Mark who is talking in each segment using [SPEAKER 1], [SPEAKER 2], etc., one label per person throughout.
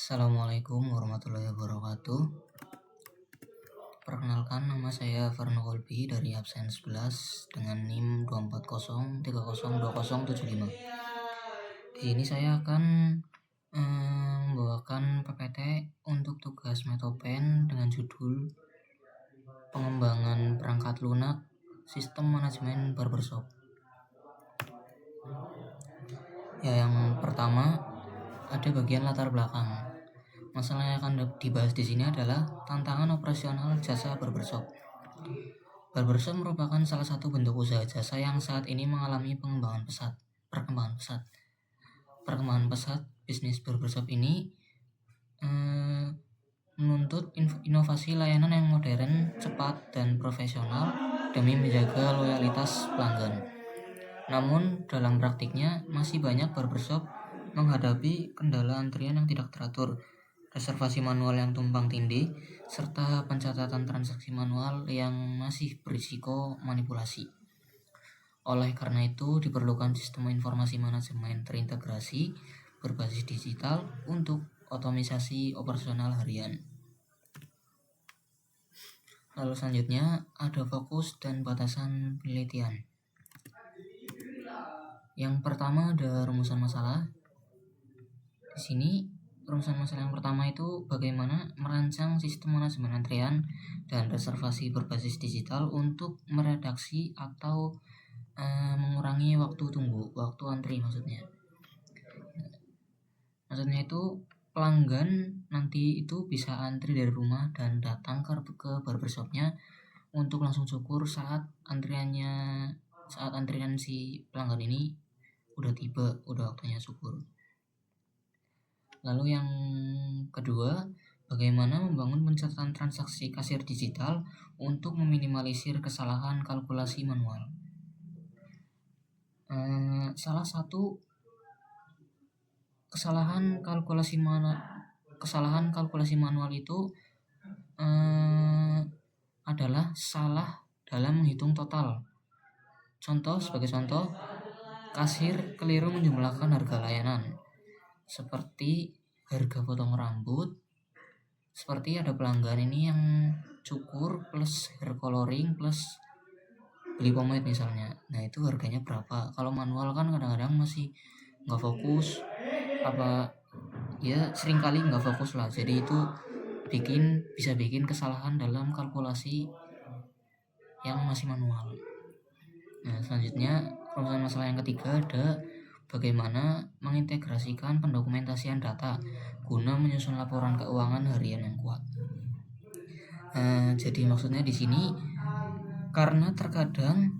[SPEAKER 1] Assalamualaikum warahmatullahi wabarakatuh. Perkenalkan, nama saya Farno Kolbi dari absen 11 dengan NIM 240302075. Di sini saya akan membawakan PPT untuk tugas Metopen dengan judul Pengembangan Perangkat Lunak Sistem Manajemen Barbershop. Ya, yang pertama ada bagian latar belakang. Masalah yang akan dibahas di sini adalah tantangan operasional jasa barbershop. Barbershop merupakan salah satu bentuk usaha jasa yang saat ini mengalami perkembangan pesat. Bisnis barbershop ini menuntut inovasi layanan yang modern, cepat, dan profesional demi menjaga loyalitas pelanggan. Namun, dalam praktiknya masih banyak barbershop menghadapi kendala antrian yang tidak teratur, reservasi manual yang tumpang tindih, serta pencatatan transaksi manual yang masih berisiko manipulasi. Oleh karena itu, diperlukan sistem informasi manajemen terintegrasi berbasis digital untuk otomatisasi operasional harian. Lalu selanjutnya ada fokus dan batasan penelitian. Yang pertama ada rumusan masalah. Di sini rumusan masalah yang pertama itu bagaimana merancang sistem manajemen antrian dan reservasi berbasis digital untuk meredaksi atau mengurangi waktu antri maksudnya. Maksudnya itu pelanggan nanti itu bisa antri dari rumah dan datang ke barbershopnya untuk langsung cukur saat antrian si pelanggan ini udah waktunya cukur. Lalu yang kedua, bagaimana membangun pencatatan transaksi kasir digital untuk meminimalisir kesalahan kalkulasi manual. Salah satu kesalahan kalkulasi manual itu adalah salah dalam menghitung total. Sebagai contoh, kasir keliru menjumlahkan harga layanan, seperti harga potong rambut. Seperti ada pelanggan ini yang cukur plus hair coloring plus beli pomade misalnya. Nah, itu harganya berapa? Kalau manual kan kadang-kadang masih nggak fokus, seringkali nggak fokus lah. Jadi itu bisa bikin kesalahan dalam kalkulasi yang masih manual. Nah, selanjutnya rumusan masalah yang ketiga ada bagaimana mengintegrasikan pendokumentasian data guna menyusun laporan keuangan harian yang kuat. Jadi maksudnya di sini karena terkadang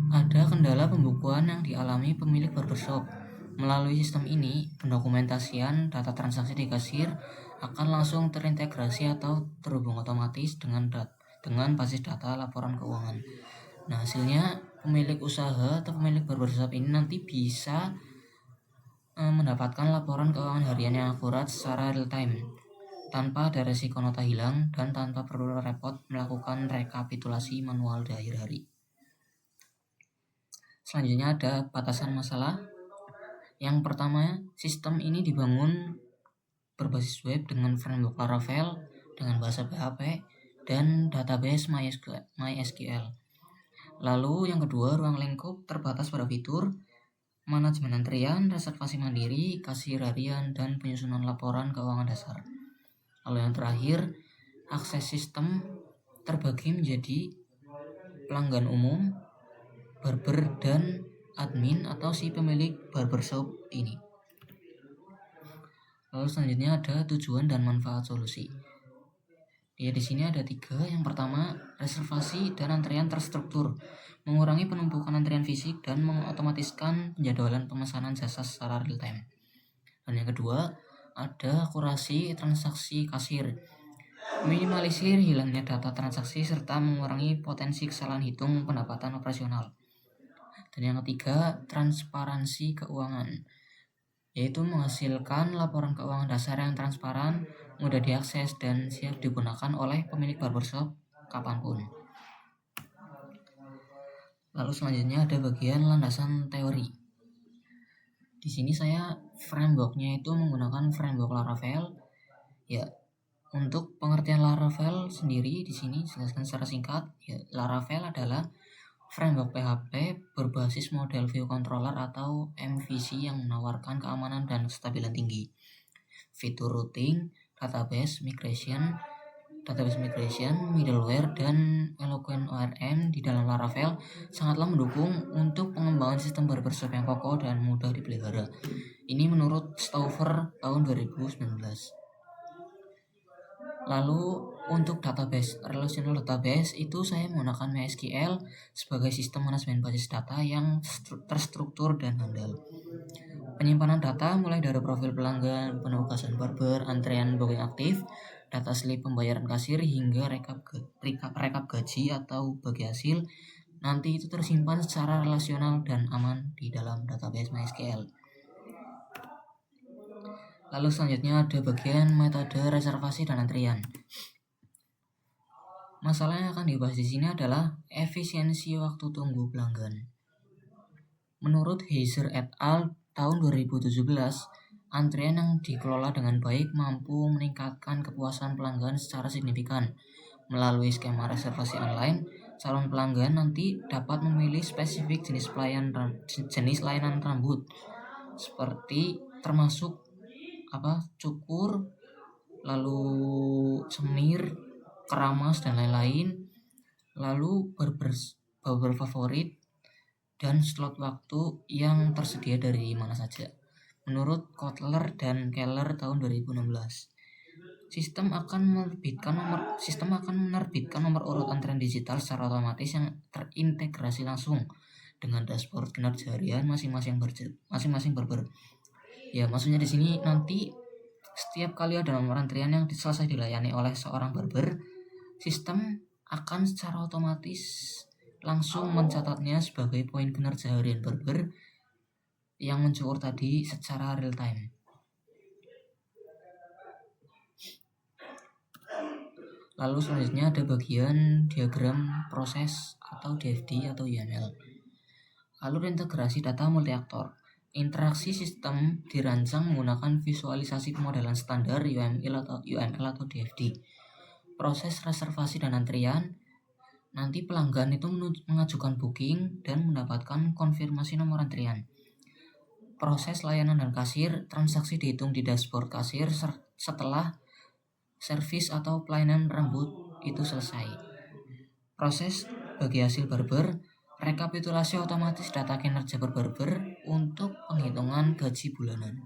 [SPEAKER 1] ada kendala pembukuan yang dialami pemilik barbershop. Melalui sistem ini, pendokumentasian data transaksi di kasir akan langsung terintegrasi atau terhubung otomatis dengan basis data laporan keuangan. Nah, hasilnya pemilik usaha atau pemilik barbershop ini nanti bisa mendapatkan laporan keuangan harian yang akurat secara real time, tanpa ada resiko nota hilang dan tanpa perlu repot melakukan rekapitulasi manual di akhir hari. Selanjutnya ada batasan masalah. Yang pertama, sistem ini dibangun berbasis web dengan framework Laravel dengan bahasa PHP dan database MySQL. Lalu yang kedua, ruang lingkup terbatas pada fitur manajemen antrian, reservasi mandiri, kasir harian, dan penyusunan laporan keuangan dasar. Lalu yang terakhir, akses sistem terbagi menjadi pelanggan umum, barber, dan admin atau si pemilik barbershop ini. Lalu selanjutnya ada tujuan dan manfaat solusi. Ya, di sini ada 3. Yang pertama, reservasi dan antrian terstruktur, mengurangi penumpukan antrian fisik dan mengotomatiskan penjadwalan pemesanan jasa secara real time. Dan yang kedua, ada akurasi transaksi kasir, minimalisir hilangnya data transaksi serta mengurangi potensi kesalahan hitung pendapatan operasional. Dan yang ketiga, transparansi keuangan, yaitu menghasilkan laporan keuangan dasar yang transparan, mudah diakses, dan siap digunakan oleh pemilik barbershop kapanpun. Lalu selanjutnya ada bagian landasan teori. Di sini saya frameworknya itu menggunakan framework Laravel. Ya, untuk pengertian Laravel sendiri di sini jelaskan secara singkat. Ya, Laravel adalah framework PHP berbasis model view controller atau MVC yang menawarkan keamanan dan kestabilan tinggi. Fitur routing, database migration, middleware, dan Eloquent ORM di dalam Laravel sangatlah mendukung untuk pengembangan sistem berbersop yang kokoh dan mudah dipelihara. Ini menurut Stouffer tahun 2019. Lalu untuk database, relational database itu saya menggunakan MySQL sebagai sistem manajemen basis data yang terstruktur dan handal. Penyimpanan data mulai dari profil pelanggan, penugasan barber, antrean booking aktif, data slip pembayaran kasir, hingga rekap gaji atau bagi hasil, nanti itu tersimpan secara relasional dan aman di dalam database MySQL. Lalu selanjutnya ada bagian metode reservasi dan antrian. Masalah yang akan dibahas di sini adalah efisiensi waktu tunggu pelanggan. Menurut Heiser et al. Tahun 2017, antrian yang dikelola dengan baik mampu meningkatkan kepuasan pelanggan secara signifikan. Melalui skema reservasi online, calon pelanggan nanti dapat memilih spesifik jenis layanan rambut, seperti termasuk cukur, lalu semir, keramas, dan lain-lain, lalu barber favorit, dan slot waktu yang tersedia dari mana saja. Menurut Kotler dan Keller tahun 2016, sistem akan menerbitkan nomor urut antrean digital secara otomatis yang terintegrasi langsung dengan dashboard kinerja harian masing-masing barber. Ya, maksudnya di sini nanti setiap kali ada nomor antrian yang selesai dilayani oleh seorang barber, sistem akan secara otomatis langsung mencatatnya sebagai poin kinerja harian barber yang mencukur tadi secara real time. Lalu selanjutnya ada bagian diagram proses atau DFD atau YAML. Alur integrasi data multi-aktor. Interaksi sistem dirancang menggunakan visualisasi pemodelan standar UML atau DFD. Proses reservasi dan antrian, nanti pelanggan itu mengajukan booking dan mendapatkan konfirmasi nomor antrian. Proses layanan dan kasir, transaksi dihitung di dashboard kasir setelah servis atau pelayanan rambut itu selesai. Proses bagi hasil barber, rekapitulasi otomatis data kinerja barber untuk penghitungan gaji bulanan.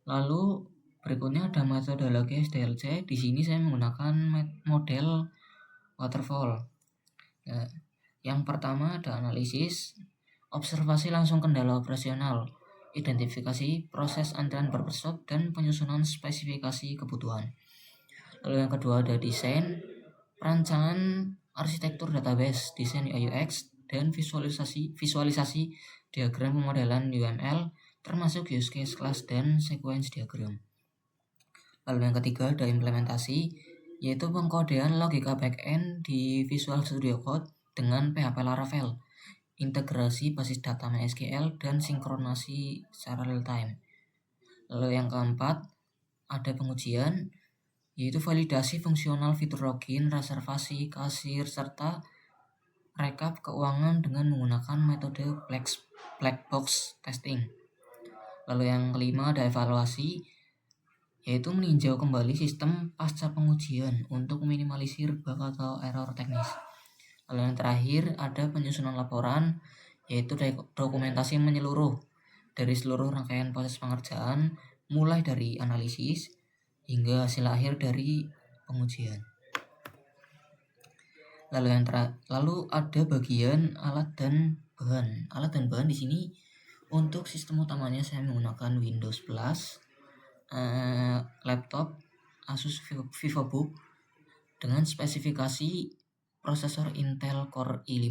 [SPEAKER 1] Lalu berikutnya ada metodologi SDLC. Di sini saya menggunakan model waterfall. Nah, yang pertama ada analisis, observasi langsung kendala operasional, identifikasi proses antrian barbershop, dan penyusunan spesifikasi kebutuhan. Lalu yang kedua ada desain, perancangan arsitektur database, desain UI UX, dan visualisasi diagram pemodelan UML, termasuk use case class dan sequence diagram. Lalu yang ketiga ada implementasi, yaitu pengkodean logika backend di Visual Studio Code dengan PHP Laravel, integrasi basis data MySQL, dan sinkronasi secara real time. Lalu yang keempat ada pengujian, yaitu validasi fungsional fitur login, reservasi, kasir, serta rekap keuangan dengan menggunakan metode black box testing. Lalu yang kelima ada evaluasi, yaitu meninjau kembali sistem pasca pengujian untuk meminimalisir bug atau error teknis. Lalu yang terakhir ada penyusunan laporan, yaitu dokumentasi menyeluruh dari seluruh rangkaian proses pengerjaan, mulai dari analisis hingga hasil akhir dari pengujian. Lalu ada bagian alat dan bahan. Alat dan bahan di sini untuk sistem utamanya saya menggunakan Windows Plus, laptop Asus VivoBook dengan spesifikasi prosesor Intel Core i5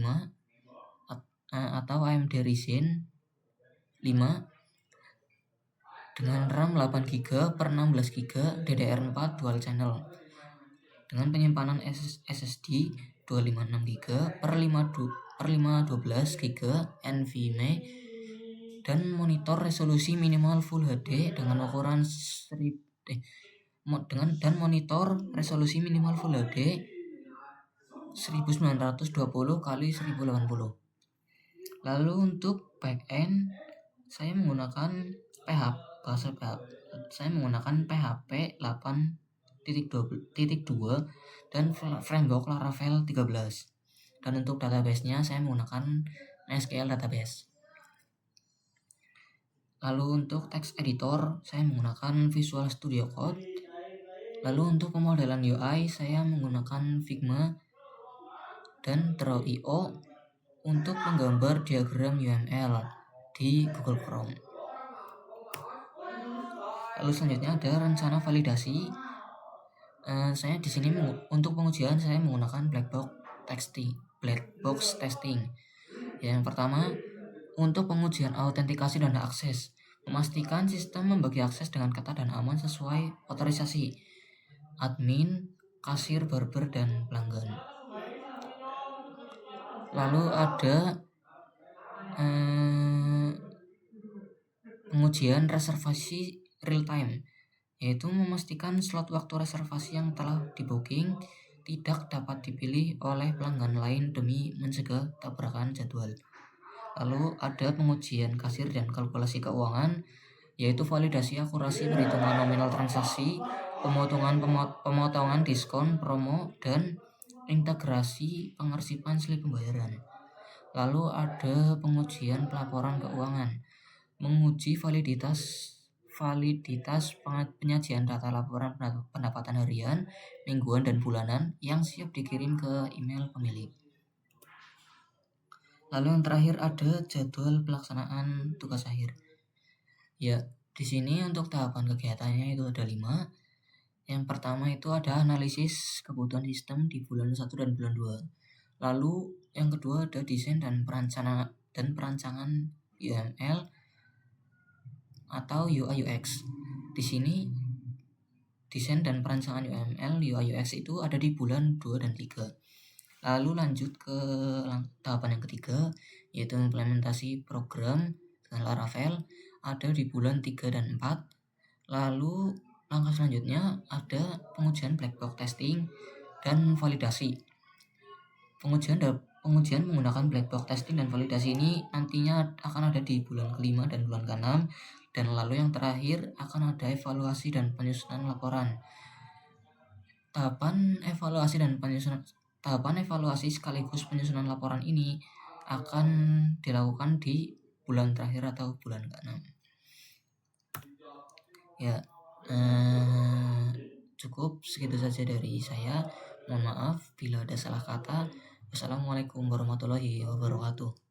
[SPEAKER 1] atau AMD Ryzen 5 dengan RAM 8GB per 16GB DDR4 dual channel dengan penyimpanan SSD 256GB per 512GB NVMe dan monitor resolusi minimal Full HD dengan ukuran dan monitor resolusi minimal Full HD 1920 kali 1080. Lalu untuk backend saya menggunakan saya menggunakan PHP 8.2 dan framework Laravel 13. Dan untuk database-nya saya menggunakan MySQL database. Lalu untuk text editor saya menggunakan Visual Studio Code. Lalu untuk pemodelan UI saya menggunakan Figma dan Draw.io untuk menggambar diagram UML di Google Chrome. Lalu selanjutnya ada rencana validasi. Saya di sini untuk pengujian saya menggunakan black box testing. Yang pertama, untuk pengujian autentikasi dan akses, memastikan sistem membagi akses dengan ketat dan aman sesuai otorisasi admin, kasir, barber, dan pelanggan. Lalu ada pengujian reservasi real time, yaitu memastikan slot waktu reservasi yang telah di-booking tidak dapat dipilih oleh pelanggan lain demi mencegah tabrakan jadwal. Lalu ada pengujian kasir dan kalkulasi keuangan, yaitu validasi akurasi perhitungan nominal transaksi, pemotongan diskon, promo, dan integrasi pengarsipan slip pembayaran. Lalu ada pengujian pelaporan keuangan, menguji validitas penyajian data laporan pendapatan harian, mingguan, dan bulanan yang siap dikirim ke email pemilik. Lalu yang terakhir ada jadwal pelaksanaan tugas akhir. Ya, di sini untuk tahapan kegiatannya itu ada 5. Yang pertama itu ada analisis kebutuhan sistem di bulan 1 dan bulan 2. Lalu yang kedua ada desain dan perancangan UML atau UI UX. Di sini desain dan perancangan UML UI UX itu ada di bulan 2 dan 3. Lalu lanjut ke tahapan yang ketiga, yaitu implementasi program dengan Laravel, ada di bulan 3 dan 4. Lalu langkah selanjutnya ada pengujian black box testing dan validasi. Pengujian menggunakan black box testing dan validasi ini nantinya akan ada di bulan ke-5 dan bulan ke-6. Dan lalu yang terakhir akan ada evaluasi dan penyusunan laporan. Tahapan evaluasi sekaligus penyusunan laporan ini akan dilakukan di bulan terakhir atau bulan ke-6. Ya, cukup segitu saja dari saya. Mohon maaf bila ada salah kata. Wassalamualaikum warahmatullahi wabarakatuh.